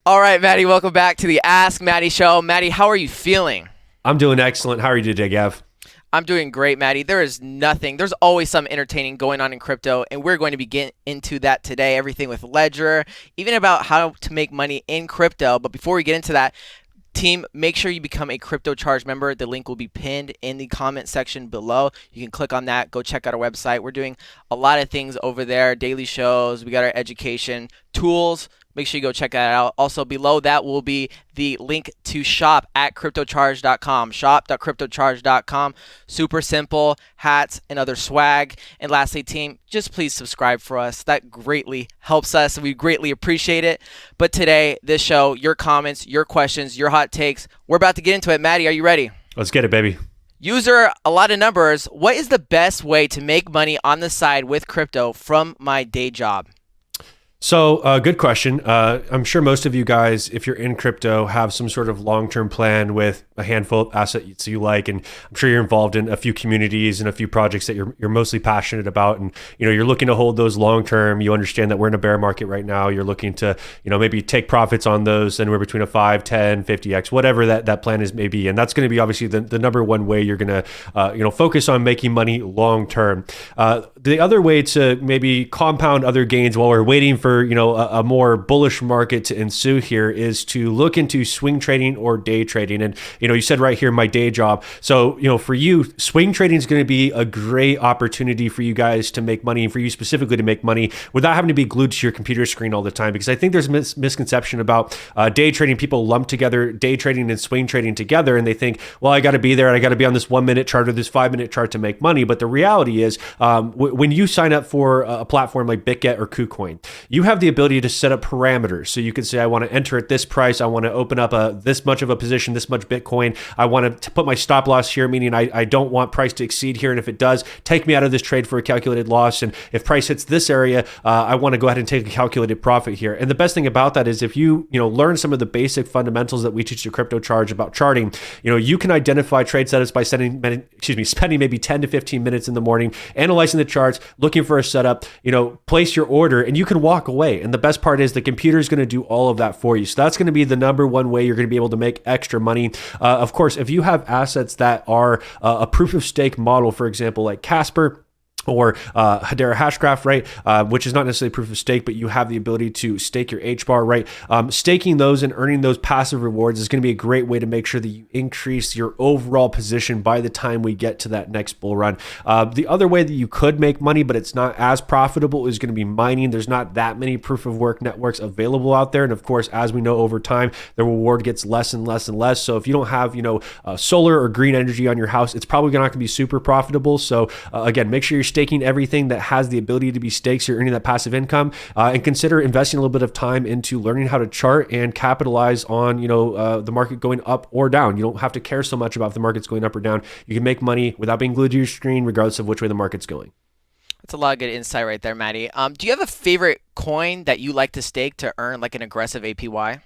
All right, Maddie, welcome back to the Ask Maddie Show. Maddie, how are you feeling? I'm doing excellent. How are you today, Gav? I'm doing great, Maddie. There's always some entertaining going on in crypto, and we're going to get into that today. Everything with Ledger, even about how to make money in crypto. But before we get into that, team, make sure you become a Crypto Charge member. The link will be pinned in the comment section below. You can click on that. Go check out our website. We're doing a lot of things over there, daily shows. We got our education tools. Make sure you go check that out. Also, below that will be the link to shop at cryptocharge.com. Shop.cryptocharge.com. Super simple, hats and other swag. And lastly, team, just please subscribe for us. That greatly helps us. We greatly appreciate it. But today, this show, your comments, your questions, your hot takes, we're about to get into it. Maddie, are you ready? Let's get it, baby. User, a lot of numbers. What is the best way to make money on the side with crypto from my day job? So, good question. I'm sure most of you guys, if you're in crypto, have some sort of long-term plan with a handful of assets you like, and I'm sure you're involved in a few communities and a few projects that you're mostly passionate about, and you're looking to hold those long-term. You understand that we're in a bear market right now. You're looking to maybe take profits on those anywhere between a 5, 10, 50x, whatever that plan is maybe, and that's going to be obviously the number one way you're going to focus on making money long-term. The other way to maybe compound other gains while we're waiting for a more bullish market to ensue here is to look into swing trading or day trading. And you said right here, my day job. So for you, swing trading is going to be a great opportunity for you guys to make money, and for you specifically to make money without having to be glued to your computer screen all the time. Because I think there's a misconception about day trading. People lump together day trading and swing trading together, and they think, well, I got to be there and I got to be on this 1 minute chart or this 5 minute chart to make money. But the reality is, when you sign up for a platform like BitGet or KuCoin, you have the ability to set up parameters. So you can say, I want to enter at this price. I want to open up this much of a position, this much Bitcoin. I want to put my stop loss here, meaning I don't want price to exceed here. And if it does, take me out of this trade for a calculated loss. And if price hits this area, I want to go ahead and take a calculated profit here. And the best thing about that is if you learn some of the basic fundamentals that we teach at Crypto Charge about charting, you can identify trade setups by spending maybe 10 to 15 minutes in the morning, analyzing the charts, looking for a setup, place your order, and you can walk away. And the best part is the computer is going to do all of that for you. So that's going to be the number one way you're going to be able to make extra money. Of course, if you have assets that are a proof of stake model, for example, like Casper, or Hedera Hashgraph, right? Which is not necessarily proof of stake, but you have the ability to stake your HBAR, right? Staking those and earning those passive rewards is going to be a great way to make sure that you increase your overall position by the time we get to that next bull run. The other way that you could make money, but it's not as profitable, is going to be mining. There's not that many proof of work networks available out there. And of course, as we know, over time, the reward gets less and less and less. So if you don't have, solar or green energy on your house, it's probably not going to be super profitable. So again, make sure you're staking everything that has the ability to be staked, so you're earning that passive income, and consider investing a little bit of time into learning how to chart and capitalize on the market going up or down. You don't have to care so much about if the market's going up or down. You can make money without being glued to your screen, regardless of which way the market's going. That's a lot of good insight right there, Maddie. Do you have a favorite coin that you like to stake to earn like an aggressive APY?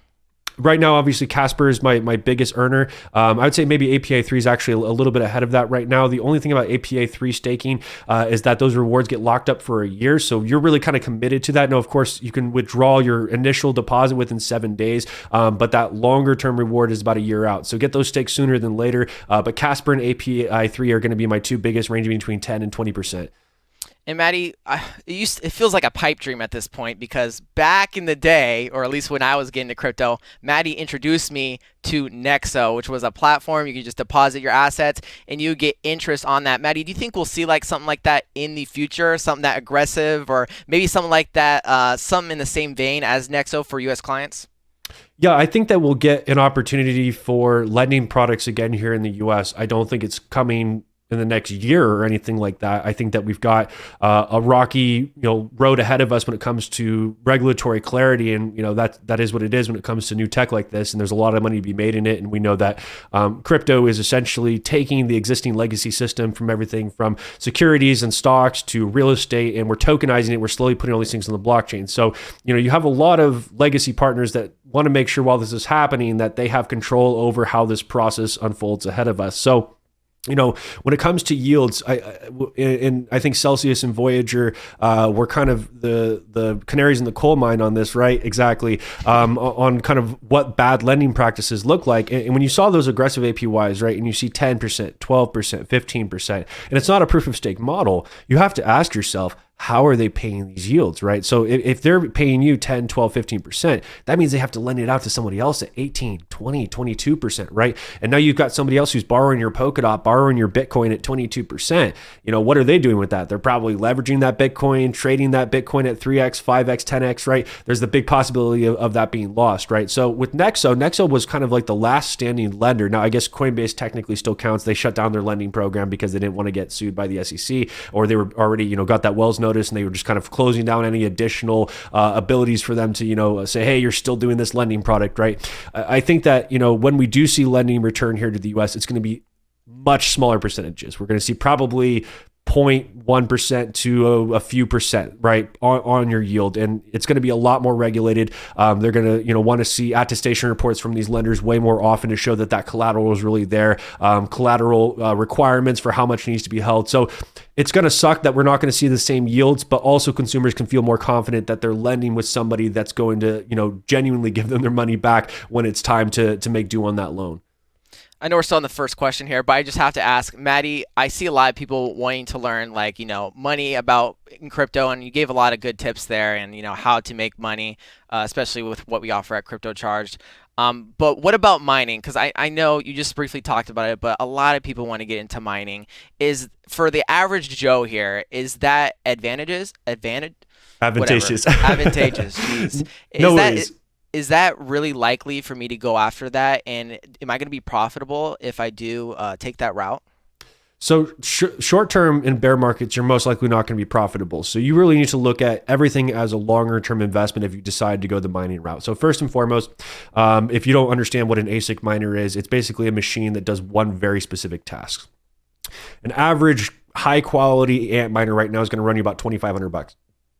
Right now, obviously, Casper is my biggest earner. I would say maybe APA3 is actually a little bit ahead of that right now. The only thing about APA3 staking is that those rewards get locked up for a year. So you're really kind of committed to that. Now, of course, you can withdraw your initial deposit within 7 days, but that longer term reward is about a year out. So get those staked sooner than later. But Casper and API3 are going to be my two biggest, ranging between 10 and 20%. And Maddie, it feels like a pipe dream at this point, because back in the day, or at least when I was getting to crypto, Maddie introduced me to Nexo, which was a platform you could just deposit your assets and you get interest on that. Maddie, do you think we'll see like something like that in the future, something that aggressive, or maybe something like that, something in the same vein as Nexo for U.S. clients? Yeah, I think that we'll get an opportunity for lending products again here in the U.S. I don't think it's coming in the next year or anything like that. I think that we've got a rocky, road ahead of us when it comes to regulatory clarity, and that is what it is when it comes to new tech like this. And there's a lot of money to be made in it. And we know that crypto is essentially taking the existing legacy system from everything from securities and stocks to real estate, and we're tokenizing it. We're slowly putting all these things on the blockchain. So you have a lot of legacy partners that want to make sure while this is happening that they have control over how this process unfolds ahead of us. So when it comes to yields, I think Celsius and Voyager were kind of the canaries in the coal mine on this, right? Exactly. On kind of what bad lending practices look like. And when you saw those aggressive APYs, right, and you see 10%, 12%, 15%, and it's not a proof of stake model, you have to ask yourself, how are they paying these yields, right? So if they're paying you 10, 12, 15%, that means they have to lend it out to somebody else at 18, 20, 22%, right? And now you've got somebody else who's borrowing your Polkadot, borrowing your Bitcoin at 22%. What are they doing with that? They're probably leveraging that Bitcoin, trading that Bitcoin at 3x, 5x, 10x, right? There's the big possibility of that being lost, right? So with Nexo was kind of like the last standing lender. Now, I guess Coinbase technically still counts. They shut down their lending program because they didn't want to get sued by the SEC, or they were already, got that Wells notice, and they were just kind of closing down any additional abilities for them to, say, hey, you're still doing this lending product, right? I think that, when we do see lending return here to the US, it's going to be much smaller percentages. We're going to see probably 0.1% to a few percent, right, on your yield. And it's going to be a lot more regulated. They're going to, want to see attestation reports from these lenders way more often to show that collateral is really there, collateral requirements for how much needs to be held. So it's going to suck that we're not going to see the same yields, but also consumers can feel more confident that they're lending with somebody that's going to, genuinely give them their money back when it's time to make due on that loan. I know we're still on the first question here, but I just have to ask, Maddie, I see a lot of people wanting to learn money about in crypto, and you gave a lot of good tips there and, how to make money, especially with what we offer at Crypto Charged. But what about mining? Because I know you just briefly talked about it, but a lot of people want to get into mining. Is for the average Joe here, is that advantageous? Advantageous. Advantageous. Jeez. No worries. Is that really likely for me to go after that? And am I going to be profitable if I do take that route? So short term in bear markets, you're most likely not going to be profitable. So you really need to look at everything as a longer term investment if you decide to go the mining route. So first and foremost, if you don't understand what an ASIC miner is, it's basically a machine that does one very specific task. An average high quality ant miner right now is going to run you about $2,500.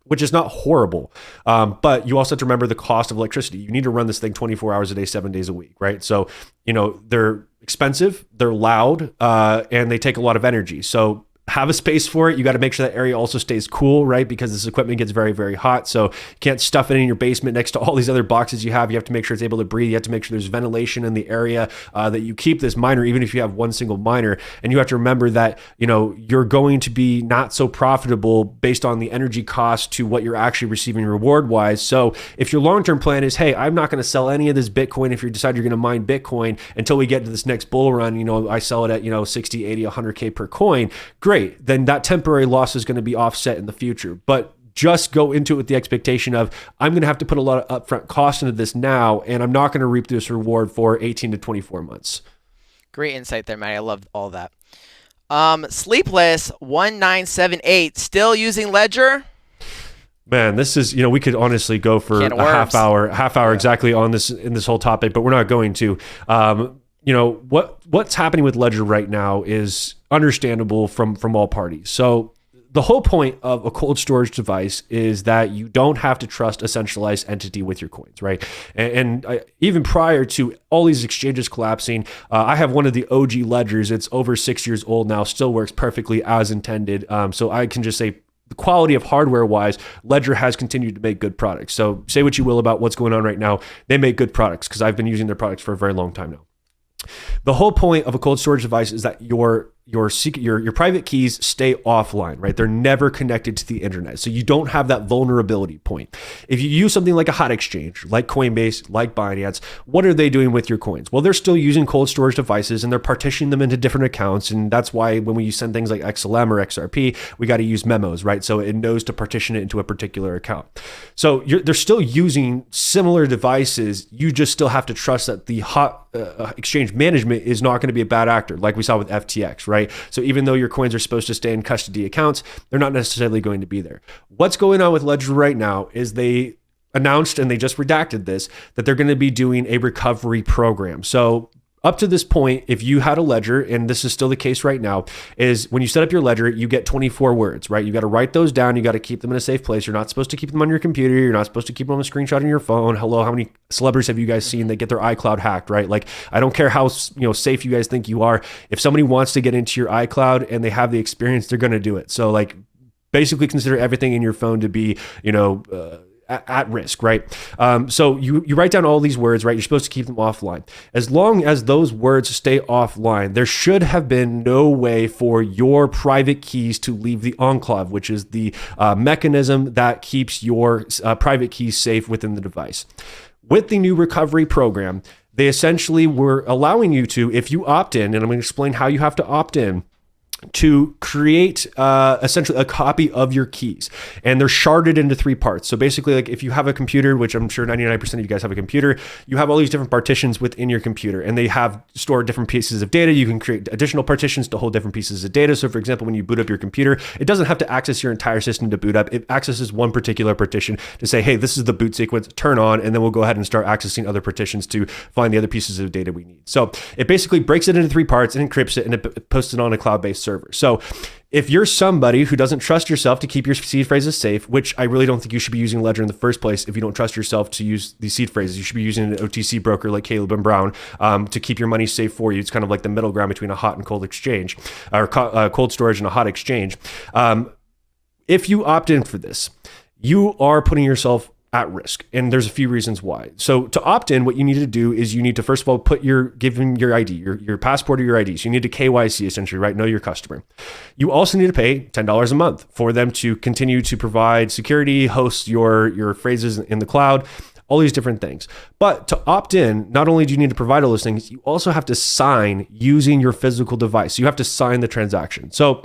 Which is not horrible. But you also have to remember the cost of electricity. You need to run this thing 24 hours a day, 7 days a week, right? So, they're expensive, they're loud, and they take a lot of energy. So have a space for it. You got to make sure that area also stays cool, right? Because this equipment gets very, very hot. So you can't stuff it in your basement next to all these other boxes you have. You have to make sure it's able to breathe. You have to make sure there's ventilation in the area that you keep this miner, even if you have one single miner. And you have to remember that, you're going to be not so profitable based on the energy cost to what you're actually receiving reward wise. So if your long-term plan is, hey, I'm not going to sell any of this Bitcoin if you decide you're going to mine Bitcoin until we get to this next bull run, I sell it at, 60, 80, 100K per coin. Great. Then that temporary loss is going to be offset in the future. But just go into it with the expectation of, I'm going to have to put a lot of upfront cost into this now, and I'm not going to reap this reward for 18 to 24 months. Great insight there, Matty. I love all that. Sleepless 1978 still using Ledger? Man, this is, we could honestly go for a half hour exactly on this in this whole topic, but we're not going to. What's happening with Ledger right now is understandable from all parties. So the whole point of a cold storage device is that you don't have to trust a centralized entity with your coins, right? And even prior to all these exchanges collapsing, I have one of the OG Ledgers. It's over 6 years old now, still works perfectly as intended. So I can just say, the quality of hardware wise, Ledger has continued to make good products. So say what you will about what's going on right now. They make good products because I've been using their products for a very long time now. The whole point of a cold storage device is that your private keys stay offline, right? They're never connected to the internet. So you don't have that vulnerability point. If you use something like a hot exchange, like Coinbase, like Binance, what are they doing with your coins? Well, they're still using cold storage devices and they're partitioning them into different accounts. And that's why when we send things like XLM or XRP, we got to use memos, right? So it knows to partition it into a particular account. So they're still using similar devices. You just still have to trust that the hot exchange management is not going to be a bad actor, like we saw with FTX, right? So even though your coins are supposed to stay in custody accounts, they're not necessarily going to be there. What's going on with Ledger right now is they announced, and they just redacted this, that they're going to be doing a recovery program. So up to this point, if you had a ledger, and this is still the case right now, is when you set up your ledger, you get 24 words, right? You got to write those down. You got to keep them in a safe place. You're not supposed to keep them on your computer. You're not supposed to keep them on a screenshot on your phone. Hello, how many celebrities have you guys seen that get their iCloud hacked, right? Like, I don't care how safe you guys think you are. If somebody wants to get into your iCloud and they have the experience, they're going to do it. So like, basically consider everything in your phone to be, at risk, right? So you write down all these words, right? You're supposed to keep them offline. As long as those words stay offline, there should have been no way for your private keys to leave the enclave, which is the mechanism that keeps your private keys safe within the device. With the new recovery program, they essentially were allowing you to, if you opt in, and I'm going to explain how you have to opt in, to create essentially a copy of your keys, and they're sharded into three parts. So basically, like if you have a computer, which I'm sure 99% of you guys have a computer, you have all these different partitions within your computer, and they have stored different pieces of data. You can create additional partitions to hold different pieces of data. So for example, when you boot up your computer, it doesn't have to access your entire system to boot up. It accesses one particular partition to say, hey, this is the boot sequence, turn on, and then we'll go ahead and start accessing other partitions to find the other pieces of data we need. So it basically breaks it into three parts and encrypts it, and it posts it on a cloud-based server. So if you're somebody who doesn't trust yourself to keep your seed phrases safe, which I really don't think you should be using Ledger in the first place, if you don't trust yourself to use these seed phrases, you should be using an OTC broker like Caleb and Brown to keep your money safe for you. It's kind of like the middle ground between a hot and cold exchange, or cold storage and a hot exchange. If you opt in for this, you are putting yourself at risk. And there's a few reasons why. So to opt in, what you need to do is you need to, first of all, give them your ID, your passport or your ID. So you need to KYC essentially, right? Know your customer. You also need to pay $10 a month for them to continue to provide security, host your phrases in the cloud, all these different things. But to opt in, not only do you need to provide all those things, you also have to sign using your physical device. So you have to sign the transaction. So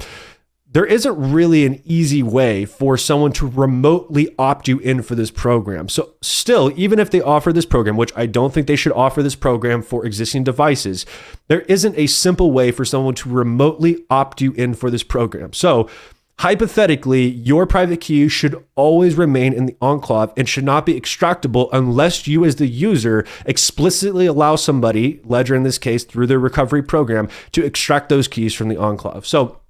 there isn't really an easy way for someone to remotely opt you in for this program. So still, even if they offer this program, which I don't think they should offer this program for existing devices, there isn't a simple way for someone to remotely opt you in for this program. So hypothetically, your private key should always remain in the enclave and should not be extractable unless you as the user explicitly allow somebody, Ledger in this case, through their recovery program, to extract those keys from the enclave. So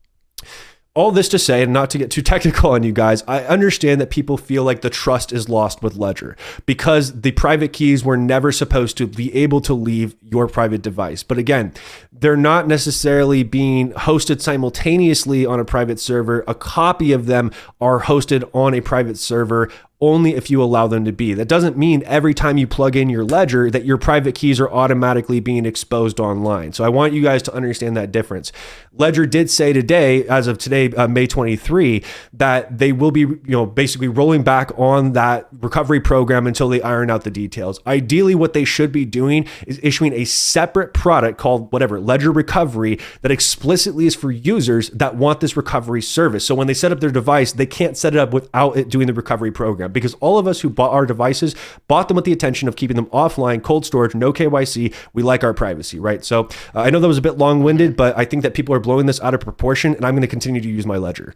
all this to say, and not to get too technical on you guys, I understand that people feel like the trust is lost with Ledger because the private keys were never supposed to be able to leave your private device. But again, they're not necessarily being hosted simultaneously on a private server. A copy of them are hosted on a private server only if you allow them to be. That doesn't mean every time you plug in your Ledger that your private keys are automatically being exposed online. So I want you guys to understand that difference. Ledger did say today, as of today, May 23, that they will be, basically rolling back on that recovery program until they iron out the details. Ideally, what they should be doing is issuing a separate product called Ledger Recovery that explicitly is for users that want this recovery service. So when they set up their device, they can't set it up without it doing the recovery program, because all of us who bought our devices bought them with the intention of keeping them offline, cold storage, no KYC. We like our privacy, right? So I know that was a bit long-winded, but I think that people are blowing this out of proportion, and I'm going to continue to use my Ledger.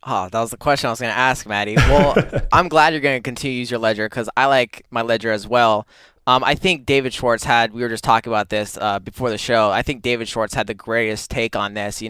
Oh, that was the question I was going to ask, Maddie. Well, I'm glad you're going to continue to use your Ledger because I like my Ledger as well. I think David Schwartz we were just talking about this before the show. I think David Schwartz had the greatest take on this.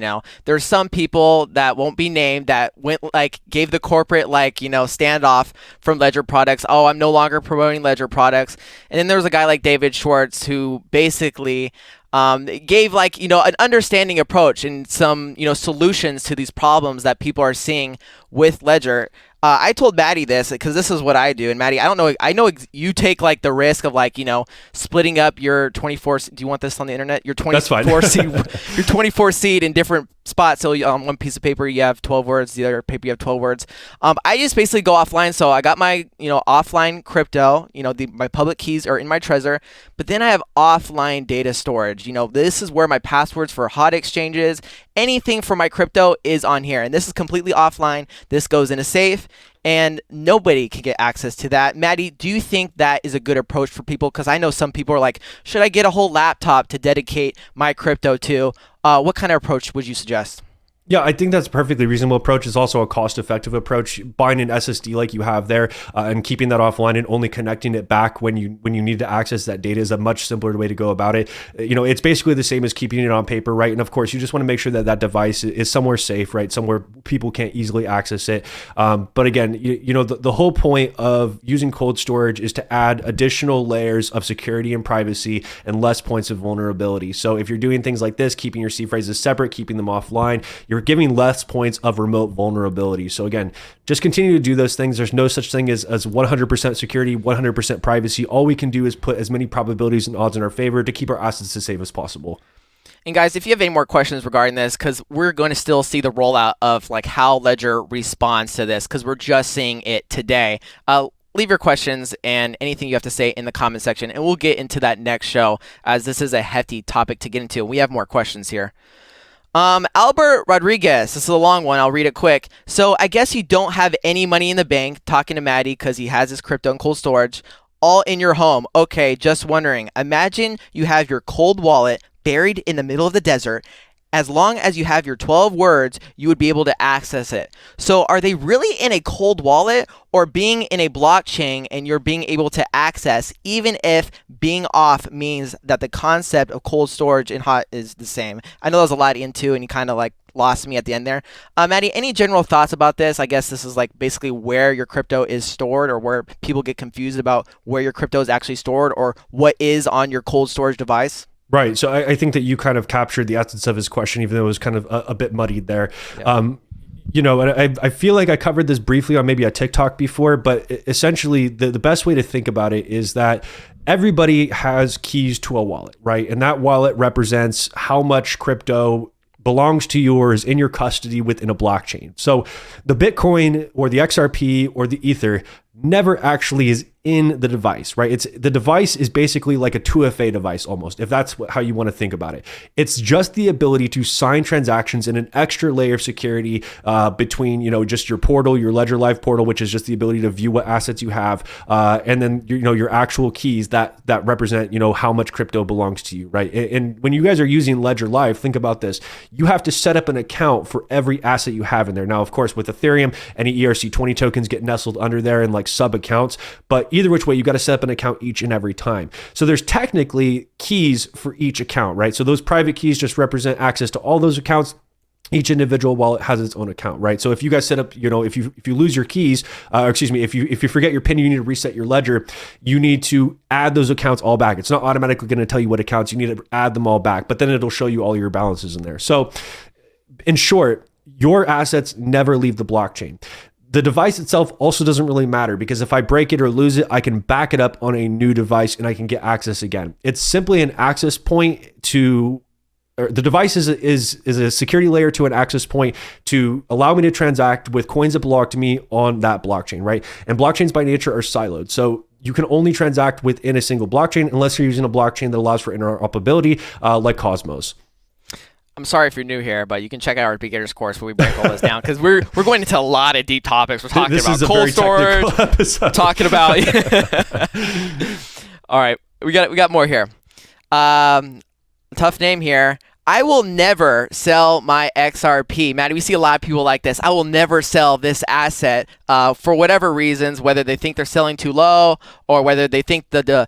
There's some people that won't be named that went gave the corporate standoff from Ledger products. Oh, I'm no longer promoting Ledger products. And then there was a guy like David Schwartz who basically gave an understanding approach and some solutions to these problems that people are seeing with Ledger. I told Maddie this because this is what I do. And Maddie, I don't know. I know you take the risk of splitting up your 24. Do you want this on the internet? Your 24 seed, your 24 seed in different spots. So on one piece of paper you have 12 words, the other paper you have 12 words. I just basically go offline. So I got my offline crypto. My public keys are in my Trezor, but then I have offline data storage. This is where my passwords for hot exchanges, anything for my crypto is on here, and this is completely offline. This goes in a safe, and nobody can get access to that. Maddie, do you think that is a good approach for people? Because I know some people are like, should I get a whole laptop to dedicate my crypto to? What kind of approach would you suggest? Yeah, I think that's a perfectly reasonable approach. It's also a cost-effective approach. Buying an SSD like you have there and keeping that offline and only connecting it back when you need to access that data is a much simpler way to go about it. It's basically the same as keeping it on paper, right? And of course, you just want to make sure that that device is somewhere safe, right? Somewhere people can't easily access it. But again, the whole point of using cold storage is to add additional layers of security and privacy and less points of vulnerability. So if you're doing things like this, keeping your C phrases separate, keeping them offline, you're giving less points of remote vulnerability. So again, just continue to do those things. There's no such thing as 100% security, 100% privacy. All we can do is put as many probabilities and odds in our favor to keep our assets as safe as possible. And guys, if you have any more questions regarding this, because we're going to still see the rollout of like how Ledger responds to this, because we're just seeing it today. Leave your questions and anything you have to say in the comment section, and we'll get into that next show, as this is a hefty topic to get into. We have more questions here. Albert Rodriguez, this is a long one. I'll read it quick. So I guess you don't have any money in the bank, talking to Maddie because he has his crypto and cold storage, all in your home. Okay, just wondering. Imagine you have your cold wallet buried in the middle of the desert. As long as you have your 12 words, you would be able to access it. So are they really in a cold wallet, or being in a blockchain and you're being able to access, even if being off means that the concept of cold storage and hot is the same? I know that was a lot into, and you kind of like lost me at the end there. Maddie, any general thoughts about this? I guess this is like basically where your crypto is stored, or where people get confused about where your crypto is actually stored, or what is on your cold storage device. Right. So I think that you kind of captured the essence of his question, even though it was kind of a bit muddied there. Yeah. And I feel like I covered this briefly on maybe a TikTok before, but essentially the best way to think about it is that everybody has keys to a wallet, right? And that wallet represents how much crypto belongs to yours in your custody within a blockchain. So the Bitcoin or the XRP or the Ether never actually is in the device, right? The device is basically like a 2FA device almost, if that's how you want to think about it. It's just the ability to sign transactions in an extra layer of security between, just your portal, your Ledger Live portal, which is just the ability to view what assets you have, and then your actual keys that represent how much crypto belongs to you, right? And when you guys are using Ledger Live, think about this: you have to set up an account for every asset you have in there. Now, of course, with Ethereum, any ERC20 tokens get nestled under there in like sub accounts, but either which way, you got to set up an account each and every time. So there's technically keys for each account, right? So those private keys just represent access to all those accounts. Each individual wallet has its own account, right? So if you guys set up, if you lose your keys, if you forget your PIN, you need to reset your ledger. You need to add those accounts all back. It's not automatically going to tell you what accounts you need to add them all back, but then it'll show you all your balances in there. So in short, your assets never leave the blockchain. The device itself also doesn't really matter, because if I break it or lose it, I can back it up on a new device and I can get access again. It's simply an access point to, or the device is a security layer to an access point to allow me to transact with coins that belong to me on that blockchain, right? And blockchains by nature are siloed. So you can only transact within a single blockchain unless you're using a blockchain that allows for interoperability, like Cosmos. I'm sorry if you're new here, but you can check out our beginner's course where we break all this down, because we're going into a lot of deep topics. We're talking about cold storage. We're talking about. All right, we got more here. Tough name here. I will never sell my XRP. Maddie, we see a lot of people like this. I will never sell this asset for whatever reasons, whether they think they're selling too low or whether they think the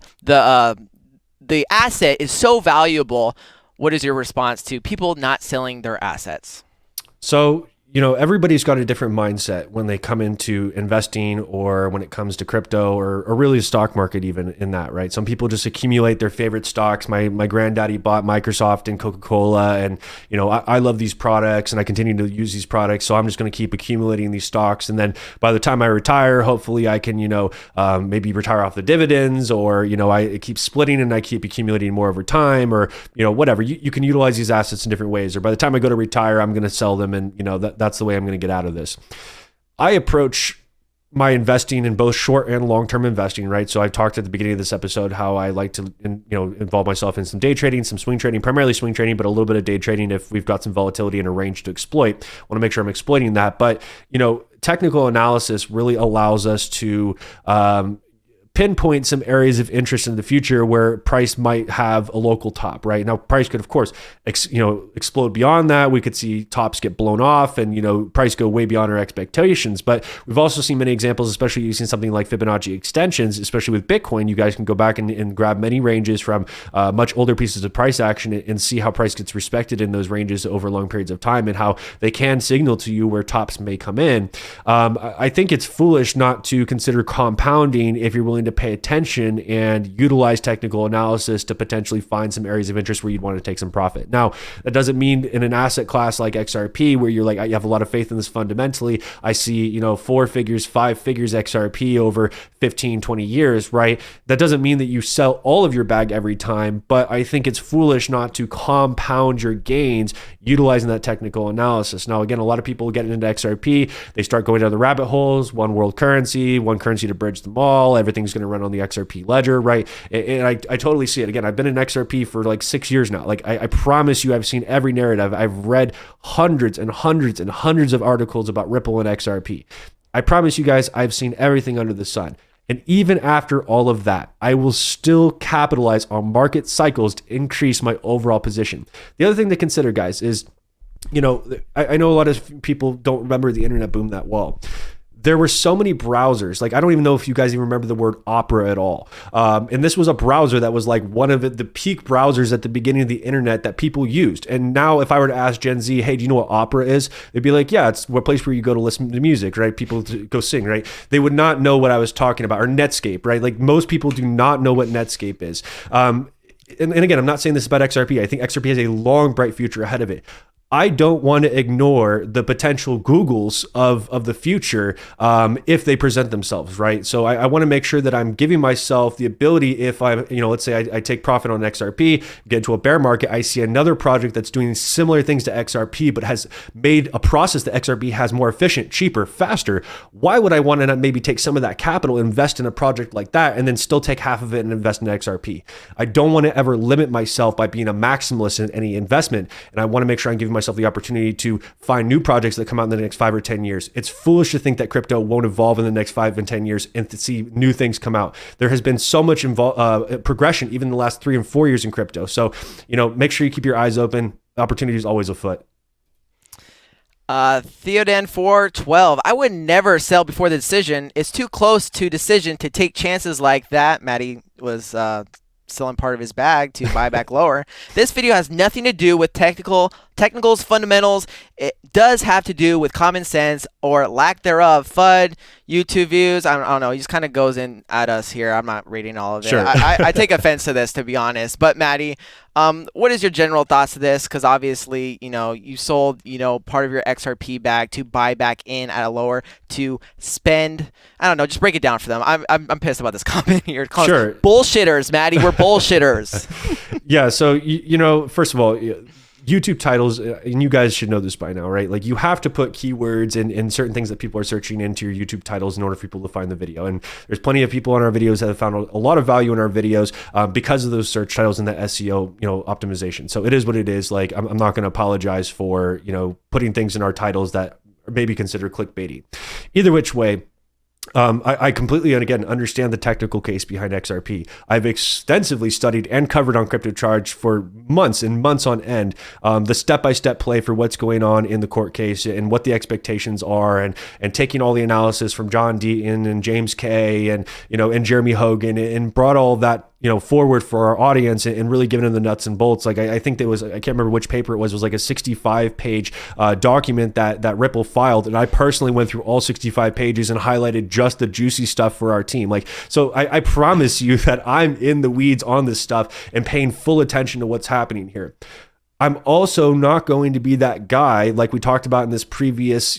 asset is so valuable. What is your response to people not selling their assets? So, everybody's got a different mindset when they come into investing, or when it comes to crypto, or really the stock market, even in that, right? Some people just accumulate their favorite stocks. My granddaddy bought Microsoft and Coca-Cola, and I love these products and I continue to use these products, so I'm just going to keep accumulating these stocks, and then by the time I retire, hopefully I can maybe retire off the dividends, or I keep splitting and I keep accumulating more over time, or whatever. You can utilize these assets in different ways, or by the time I go to retire, I'm going to sell them, and that's the way I'm going to get out of this. I approach my investing in both short and long-term investing, right? So I talked at the beginning of this episode how I like to, involve myself in some day trading, some swing trading, primarily swing trading, but a little bit of day trading if we've got some volatility and a range to exploit. I want to make sure I'm exploiting that. But, technical analysis really allows us to pinpoint some areas of interest in the future where price might have a local top, right? Now, price could, of course, explode beyond that. We could see tops get blown off and, price go way beyond our expectations. But we've also seen many examples, especially using something like Fibonacci extensions, especially with Bitcoin. You guys can go back and grab many ranges from much older pieces of price action and see how price gets respected in those ranges over long periods of time and how they can signal to you where tops may come in. I think it's foolish not to consider compounding if you're willing to pay attention and utilize technical analysis to potentially find some areas of interest where you'd want to take some profit. Now, that doesn't mean in an asset class like XRP where you're like, you have a lot of faith in this fundamentally. I see, 4 figures, 5 figures XRP over 15, 20 years, right? That doesn't mean that you sell all of your bag every time, but I think it's foolish not to compound your gains utilizing that technical analysis. Now, again, a lot of people get into XRP, they start going down the rabbit holes, one world currency, one currency to bridge them all, everything's going to run on the XRP ledger, right? And I totally see it. Again, I've been in XRP for like 6 years now. Like I promise you, I've seen every narrative. I've read hundreds and hundreds and hundreds of articles about Ripple and XRP. I promise you guys, I've seen everything under the sun. And even after all of that, I will still capitalize on market cycles to increase my overall position. The other thing to consider, guys, is, I know a lot of people don't remember the internet boom that well. There were so many browsers. Like, I don't even know if you guys even remember the word Opera at all. And this was a browser that was like one of the peak browsers at the beginning of the internet that people used. And now if I were to ask Gen Z, hey, do you know what Opera is? They'd be like, yeah, it's a place where you go to listen to music, right? People to go sing, right? They would not know what I was talking about. Or Netscape, right? Like most people do not know what Netscape is. And again, I'm not saying this about XRP. I think XRP has a long, bright future ahead of it. I don't want to ignore the potential Googles of the future if they present themselves, right? So I want to make sure that I'm giving myself the ability if I, let's say I take profit on XRP, get into a bear market, I see another project that's doing similar things to XRP, but has made a process that XRP has more efficient, cheaper, faster. Why would I want to maybe take some of that capital, invest in a project like that, and then still take half of it and invest in XRP? I don't want to ever limit myself by being a maximalist in any investment. And I want to make sure I'm giving myself the opportunity to find new projects that come out in the next 5 or 10 years. It's foolish to think that crypto won't evolve in the next 5 and 10 years and to see new things come out. There has been so much progression even in the last 3 and 4 years in crypto. So, make sure you keep your eyes open. Opportunity is always afoot. Theoden 412. I would never sell before the decision. It's too close to decision to take chances like that. Maddie was selling part of his bag to buy back lower. This video has nothing to do with technicals, fundamentals. It does have to do with common sense or lack thereof. FUD, YouTube views. I don't know. He just kind of goes in at us here. I'm not reading all of it. Sure. I take offense to this, to be honest. But Maddie, what is your general thoughts to this? Because obviously, you sold, part of your XRP bag to buy back in at a lower to spend. I don't know. Just break it down for them. I'm pissed about this comment here. Sure. Bullshitters, Maddie. We're bullshitters. Yeah. So, first of all, YouTube titles, and you guys should know this by now, right? Like you have to put keywords and certain things that people are searching into your YouTube titles in order for people to find the video. And there's plenty of people on our videos that have found a lot of value in our videos because of those search titles and that SEO, optimization. So it is what it is. Like I'm not going to apologize for, putting things in our titles that are maybe considered clickbaity. Either which way, I completely, and again, understand the technical case behind XRP. I've extensively studied and covered on CryptoCharge for months and months on end, the step-by-step play for what's going on in the court case and what the expectations are, and taking all the analysis from John Deaton and James Kay and Jeremy Hogan and brought all of that forward for our audience and really giving them the nuts and bolts. Like I think there was, I can't remember which paper it was like a 65-page document that Ripple filed. And I personally went through all 65 pages and highlighted just the juicy stuff for our team. So I promise you that I'm in the weeds on this stuff and paying full attention to what's happening here. I'm also not going to be that guy, like we talked about in this previous,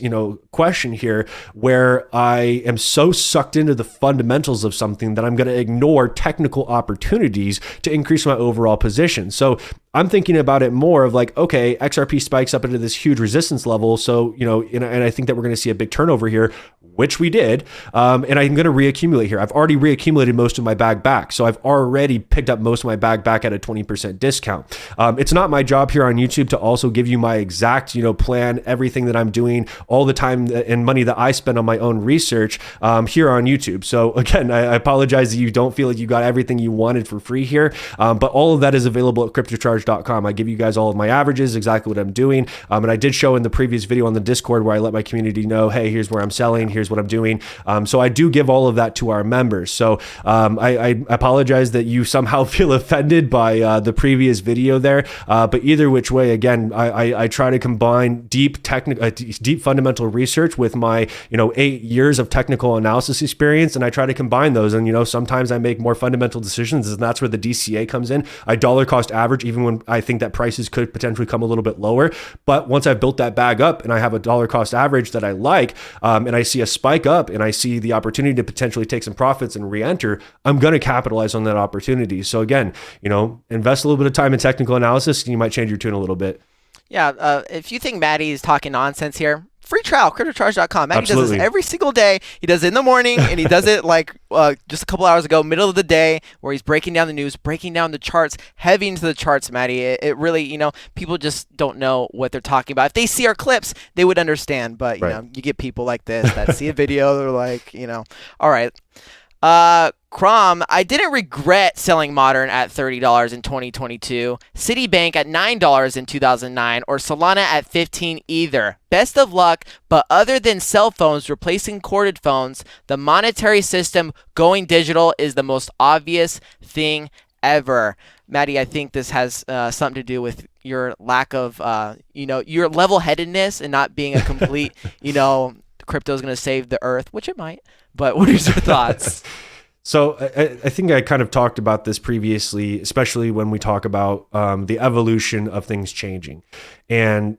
question here, where I am so sucked into the fundamentals of something that I'm going to ignore technical opportunities to increase my overall position. So I'm thinking about it more of like, okay, XRP spikes up into this huge resistance level. So, and I think that we're going to see a big turnover here, which we did. And I'm going to reaccumulate here. I've already reaccumulated most of my bag back. So I've already picked up most of my bag back at a 20% discount. It's not my job here on YouTube to also give you my exact, plan, everything that I'm doing, all the time and money that I spend on my own research here on YouTube. So again, I apologize that you don't feel like you got everything you wanted for free here. But all of that is available at cryptocharge.com. I give you guys all of my averages, exactly what I'm doing. And I did show in the previous video on the Discord where I let my community know, hey, here's where I'm selling, here's what I'm doing. So I do give all of that to our members. So I apologize that you somehow feel offended by the previous video there. But either which way, again, I try to combine deep fundamental research with my 8 years of technical analysis experience, and I try to combine those. And sometimes I make more fundamental decisions, and that's where the DCA comes in. I dollar cost average even when I think that prices could potentially come a little bit lower. But once I've built that bag up and I have a dollar cost average that I like, and I see a spike up and I see the opportunity to potentially take some profits and re-enter, I'm going to capitalize on that opportunity. So again, invest a little bit of time in technical analysis and you might change your tune a little bit. Yeah, if you think Maddie's talking nonsense here, free trial, cryptocharge.com. Maddie Absolutely. does this every single day. He does it in the morning, and he does it like just a couple hours ago, middle of the day, where he's breaking down the news, breaking down the charts, heavy into the charts, Maddie. It really, people just don't know what they're talking about. If they see our clips, they would understand. But, Right. you get people like this that see a video, they're like, all right. Crom, I didn't regret selling Modern at $30 in 2022, Citibank at $9 in 2009, or Solana at $15 either. Best of luck, but other than cell phones replacing corded phones, the monetary system going digital is the most obvious thing ever. Maddie, I think this has something to do with your lack of, your level-headedness and not being a complete, crypto is going to save the earth, which it might. But what are your thoughts? So I think I kind of talked about this previously, especially when we talk about the evolution of things changing. And,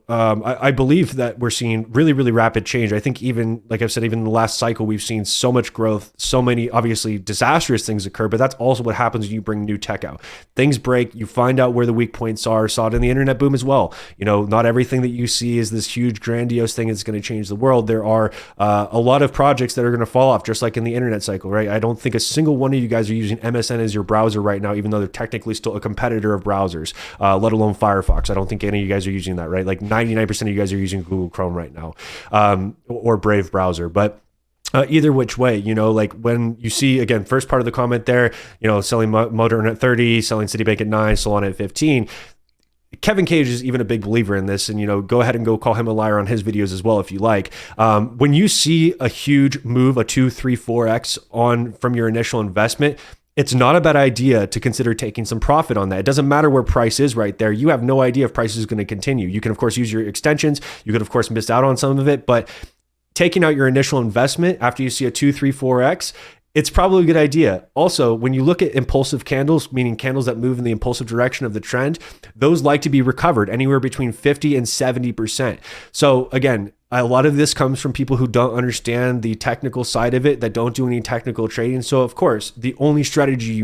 I believe that we're seeing really, really rapid change. I think even, like I've said, even in the last cycle, we've seen so much growth, so many obviously disastrous things occur, but that's also what happens when you bring new tech out. Things break, you find out where the weak points are, saw it in the internet boom as well. Not everything that you see is this huge grandiose thing that's going to change the world. There are a lot of projects that are going to fall off, just like in the internet cycle, right? I don't think a single one of you guys are using MSN as your browser right now, even though they're technically still a competitor of browsers, let alone Firefox. I don't think any of you guys are using that, right? Like 99% of you guys are using Google Chrome right now, or Brave browser. But either which way, like when you see, again, first part of the comment there, selling Modern at 30, selling Citibank at 9, Solana at 15. Kevin Cage is even a big believer in this, and go ahead and go call him a liar on his videos as well if you like. When you see a huge move, a 2, 3, 4x on from your initial investment, it's not a bad idea to consider taking some profit on that. It doesn't matter where price is right there. You have no idea if price is going to continue. You can, of course, use your extensions. You could, of course, miss out on some of it, but taking out your initial investment after you see a 2, 3, 4x, it's probably a good idea. Also, when you look at impulsive candles, meaning candles that move in the impulsive direction of the trend, those like to be recovered anywhere between 50 and 70%. So again, a lot of this comes from people who don't understand the technical side of it, that don't do any technical trading. So of course, the only strategy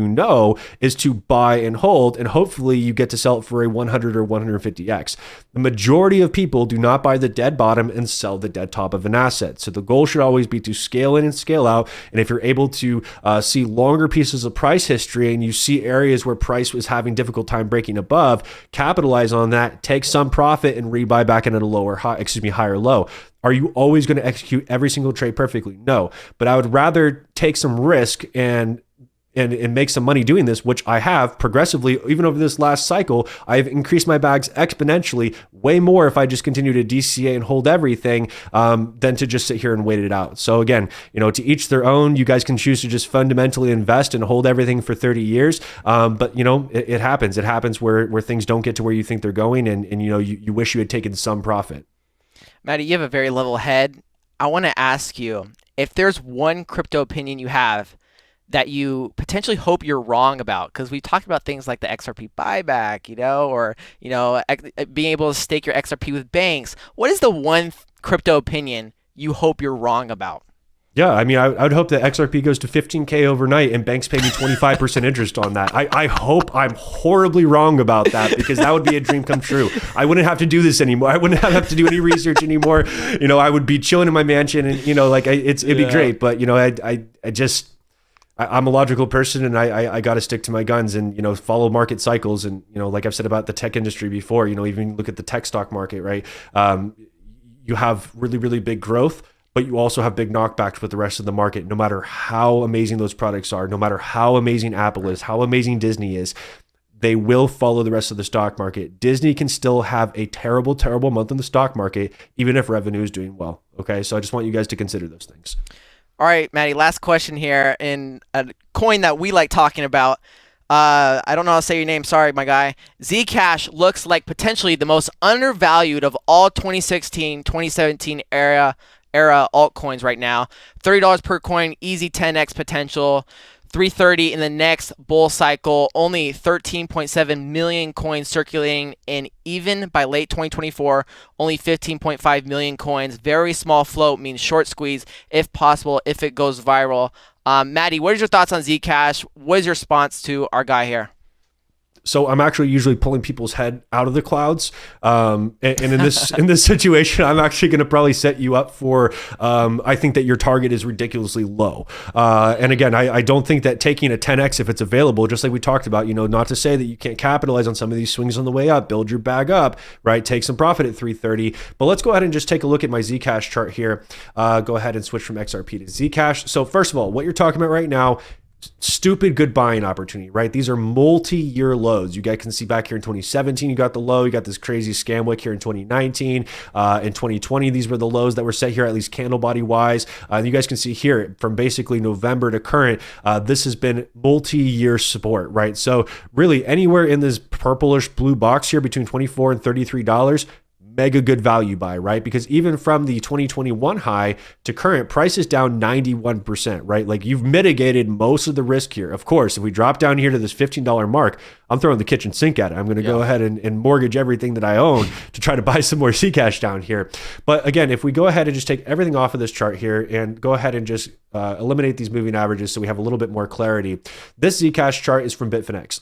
is to buy and hold, and hopefully you get to sell it for a 100 or 150x. The majority of people do not buy the dead bottom and sell the dead top of an asset. So the goal should always be to scale in and scale out. And if you're able to see longer pieces of price history and you see areas where price was having difficult time breaking above, capitalize on that, take some profit and rebuy back in at a higher low. Are you always going to execute every single trade perfectly? No, but I would rather take some risk and make some money doing this, which I have progressively. Even over this last cycle, I've increased my bags exponentially, way more if I just continue to DCA and hold everything than to just sit here and wait it out. So again, to each their own. You guys can choose to just fundamentally invest and hold everything for 30 years. But it happens. It happens where things don't get to where you think they're going, and you wish you had taken some profit. Maddie, you have a very level head. I want to ask you, if there's one crypto opinion you have that you potentially hope you're wrong about, because we talked about things like the XRP buyback, or being able to stake your XRP with banks. What is the one crypto opinion you hope you're wrong about? Yeah, I mean, I would hope that XRP goes to 15K overnight and banks pay me 25% interest on that. I hope I'm horribly wrong about that, because that would be a dream come true. I wouldn't have to do this anymore. I wouldn't have to do any research anymore. I would be chilling in my mansion, and like it'd be great. But I'm a logical person, and I got to stick to my guns and follow market cycles. And like I've said about the tech industry before, even look at the tech stock market, right? You have really, really big growth, but you also have big knockbacks with the rest of the market. No matter how amazing those products are, no matter how amazing Apple is, how amazing Disney is, they will follow the rest of the stock market. Disney can still have a terrible, terrible month in the stock market, even if revenue is doing well. Okay, so I just want you guys to consider those things. All right, Maddie, last question here. In a coin that we like talking about, I don't know how to say your name. Sorry, my guy. Zcash looks like potentially the most undervalued of all 2016, 2017 era altcoins right now. $30 per coin, easy 10x potential. 330 in the next bull cycle. Only 13.7 million coins circulating, and even by late 2024, only 15.5 million coins. Very small float means short squeeze if possible, if it goes viral. Maddie, what are your thoughts on Zcash? What is your response to our guy here? So I'm actually usually pulling people's head out of the clouds. And in this situation, I'm actually going to probably set you up for, I think that your target is ridiculously low. And again, I don't think that taking a 10X, if it's available, just like we talked about, not to say that you can't capitalize on some of these swings on the way up, build your bag up, right? Take some profit at 330. But let's go ahead and just take a look at my Zcash chart here. Go ahead and switch from XRP to Zcash. So first of all, what you're talking about right now, stupid good buying opportunity, right? These are multi-year lows. You guys can see back here in 2017, you got the low. You got this crazy scam wick here in 2019. In 2020, these were the lows that were set here, at least candle body wise. And you guys can see here from basically November to current, this has been multi-year support, right? So really anywhere in this purplish blue box here between $24 and $33, mega good value buy, right? Because even from the 2021 high to current, price is down 91%, right? Like you've mitigated most of the risk here. Of course, if we drop down here to this $15 mark, I'm throwing the kitchen sink at it. I'm going to go ahead and mortgage everything that I own to try to buy some more Zcash down here. But again, if we go ahead and just take everything off of this chart here and go ahead and just eliminate these moving averages so we have a little bit more clarity. This Zcash chart is from Bitfinex.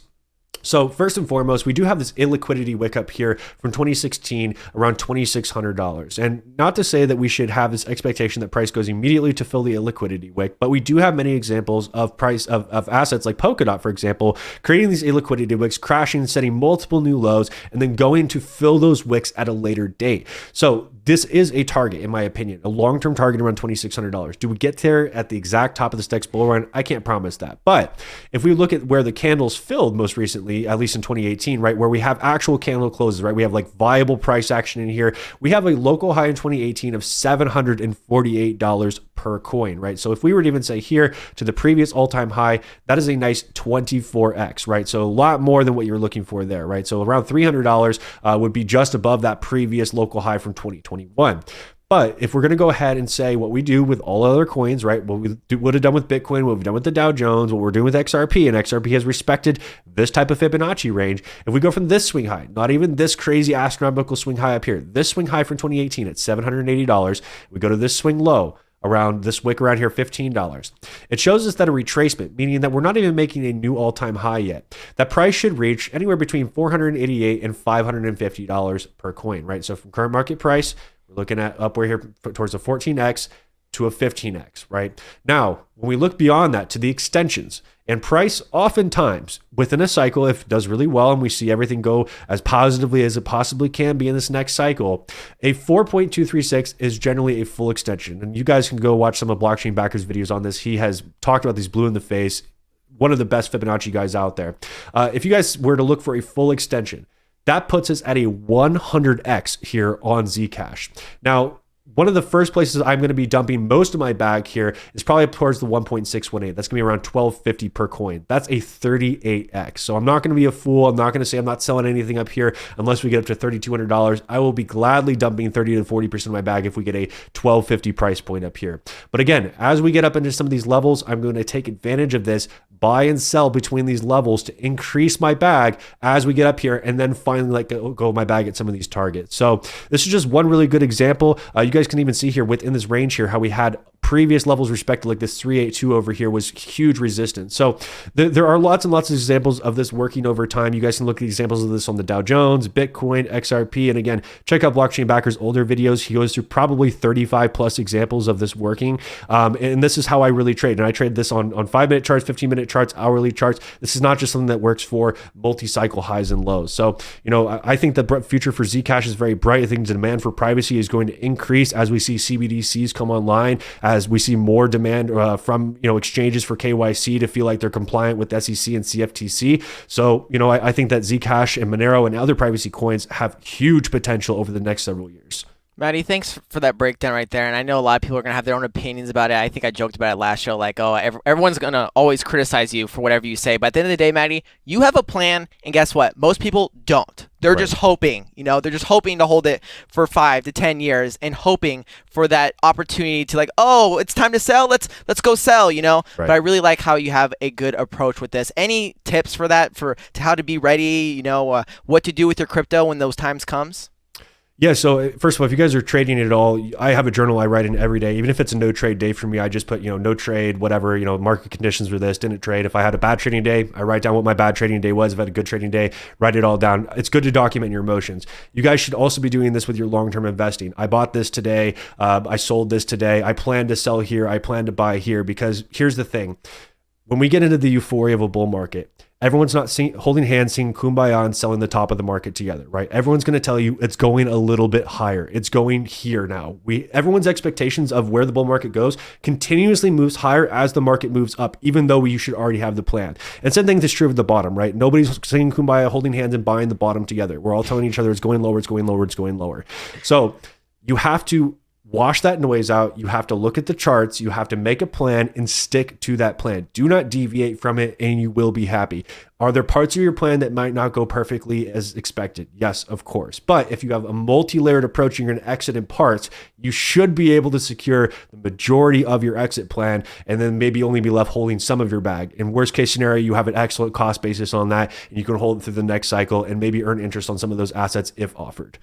So first and foremost, we do have this illiquidity wick up here from 2016 around $2,600. And not to say that we should have this expectation that price goes immediately to fill the illiquidity wick, but we do have many examples of price of assets like Polkadot, for example, creating these illiquidity wicks, crashing, setting multiple new lows, and then going to fill those wicks at a later date. So this is a target, in my opinion, a long-term target around $2,600. Do we get there at the exact top of this next bull run? I can't promise that. But if we look at where the candles filled most recently, at least in 2018, right, where we have actual candle closes, right, we have like viable price action in here. We have a local high in 2018 of $748 per coin, right? So if we were to even say here to the previous all-time high, that is a nice 24x, right? So a lot more than what you're looking for there, right? So around $300 would be just above that previous local high from 2021. But if we're going to go ahead and say what we do with all other coins, right, what we would have done with Bitcoin, what we've done with the Dow Jones, what we're doing with XRP, and XRP has respected this type of Fibonacci range. If we go from this swing high, not even this crazy astronomical swing high up here, this swing high from 2018 at $780, we go to this swing low, around this wick around here, $15. It shows us that a retracement, meaning that we're not even making a new all-time high yet. That price should reach anywhere between $488 and $550 per coin, right? So from current market price, we're looking at upward here towards a 14x to a 15x, right? Now, when we look beyond that to the extensions, and price oftentimes within a cycle, if it does really well and we see everything go as positively as it possibly can be in this next cycle, a 4.236 is generally a full extension. And you guys can go watch some of Blockchain Backer's videos on this. He has talked about these blue in the face, one of the best Fibonacci guys out there. If you guys were to look for a full extension, that puts us at a 100x here on Zcash. Now, one of the first places I'm going to be dumping most of my bag here is probably up towards the 1.618. That's going to be around $12.50 per coin. That's a 38x. So I'm not going to be a fool. I'm not going to say I'm not selling anything up here unless we get up to $3,200. I will be gladly dumping 30 to 40% of my bag if we get a $12.50 price point up here. But again, as we get up into some of these levels, I'm going to take advantage of this, buy and sell between these levels to increase my bag as we get up here, and then finally let go of my bag at some of these targets. So this is just one really good example. You guys can even see here within this range here how we had previous levels respected, like this 382 over here was huge resistance. So there are lots and lots of examples of this working over time. You guys can look at examples of this on the Dow Jones, Bitcoin, XRP. And again, check out Blockchain Backer's older videos. He goes through probably 35 plus examples of this working. And this is how I really trade. And I trade this on 5-minute charts, 15-minute charts, hourly charts. This is not just something that works for multi-cycle highs and lows. So, I think the future for Zcash is very bright. I think the demand for privacy is going to increase as we see CBDCs come online, as we see more demand from exchanges for KYC to feel like they're compliant with SEC and CFTC. So, I think that Zcash and Monero and other privacy coins have huge potential over the next several years. Maddie, thanks for that breakdown right there. And I know a lot of people are going to have their own opinions about it. I think I joked about it last show, like, oh, everyone's going to always criticize you for whatever you say. But at the end of the day, Maddie, you have a plan. And guess what? Most people don't. They're just hoping, they're just hoping to hold it for 5 to 10 years and hoping for that opportunity to like, oh, it's time to sell. Let's go sell, But I really like how you have a good approach with this. Any tips for that, to how to be ready, what to do with your crypto when those times comes? Yeah, so first of all, if you guys are trading it at all, I have a journal I write in every day. Even if it's a no trade day for me, I just put, no trade, whatever, market conditions were this, didn't trade. If I had a bad trading day, I write down what my bad trading day was. If I had a good trading day, write it all down. It's good to document your emotions. You guys should also be doing this with your long-term investing. I bought this today. I sold this today. I plan to sell here. I plan to buy here, because here's the thing. When we get into the euphoria of a bull market, everyone's not holding hands, singing Kumbaya and selling the top of the market together, right? Everyone's going to tell you it's going a little bit higher. It's going here now. Everyone's expectations of where the bull market goes continuously moves higher as the market moves up, even though you should already have the plan. And same thing is true of the bottom, right? Nobody's singing Kumbaya, holding hands and buying the bottom together. We're all telling each other it's going lower, it's going lower, it's going lower. So you have to wash that noise out. You have to look at the charts. You have to make a plan and stick to that plan. Do not deviate from it, and you will be happy. Are there parts of your plan that might not go perfectly as expected? Yes, of course. But if you have a multi-layered approach and you're going to exit in parts, you should be able to secure the majority of your exit plan and then maybe only be left holding some of your bag. In worst case scenario, you have an excellent cost basis on that, and you can hold it through the next cycle and maybe earn interest on some of those assets if offered.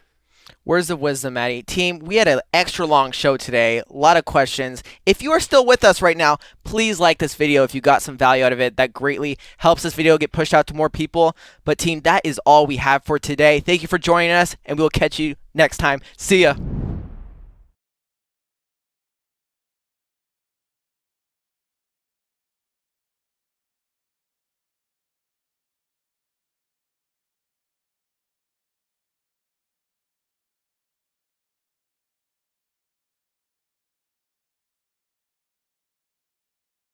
Where's the wisdom, Maddie? Team, we had an extra long show today. A lot of questions. If you are still with us right now, please like this video if you got some value out of it. That greatly helps this video get pushed out to more people. But team, that is all we have for today. Thank you for joining us, and we'll catch you next time. See ya.